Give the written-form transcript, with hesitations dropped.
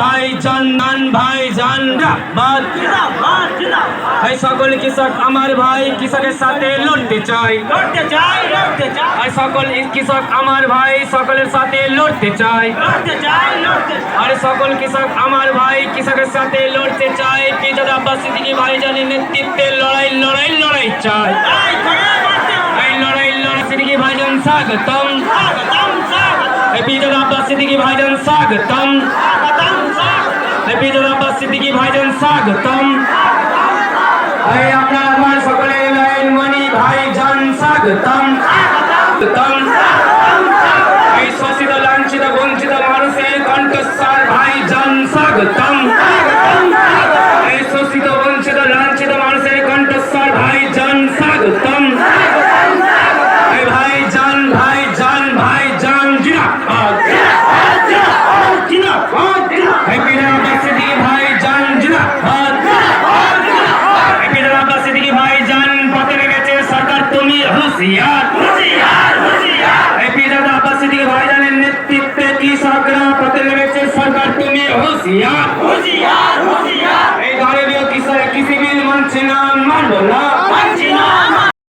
ভাইজান জিন্দাবাদ। এই সকল কৃষক আমার ভাই কৃষকের সাথে লড়তে চাই। আর সকল কৃষক আমার ভাই সকলের সাথে লড়তে চাই। আর সকল কৃষক আমার ভাই কৃষকের সাথে লড়তে চাই। পিতাদা আব্বাস সিদ্দিকী ভাইজানের নেতৃত্বে লড়াই চাই। এই লড়াই সিদ্দিকী ভাইজান স্বাগতম। এই পিতাদা আব্বাস সিদ্দিকী ভাইজান স্বাগতম। এই পিতাদা আব্বাস সিদ্দিকী ভাইজান স্বাগতম। এই আপনার আমার সকলের লাইন মানি ভাইজান স্বাগতম। এই শোষিত লাঞ্ছিত বঞ্চিত মানুষের কণ্ঠস্বর ভাইজান স্বাগতম। এই শোষিত বঞ্চিত লাঞ্ছিত মানুষের কণ্ঠস্বর ভাইজান স্বাগতম। এই ভাইজান জিন্দাবাদ। এই পিতাদা আব্বাস সিদ্দিকী ভাইজান জিন্দাবাদ। এই পিতাদা আব্বাস সিদ্দিকী ভাইজান পথে লেগেছে সরকার তুমি হুঁশিয়ার। এই পিতাদা আব্বাস সিদ্দিকী ভাইজানের নেতৃত্বে কৃষকরা পথে লেগেছে সরকার তুমি হুঁশিয়ার। এই ভারতীয় কৃষি বিল মানছে না, মানব না।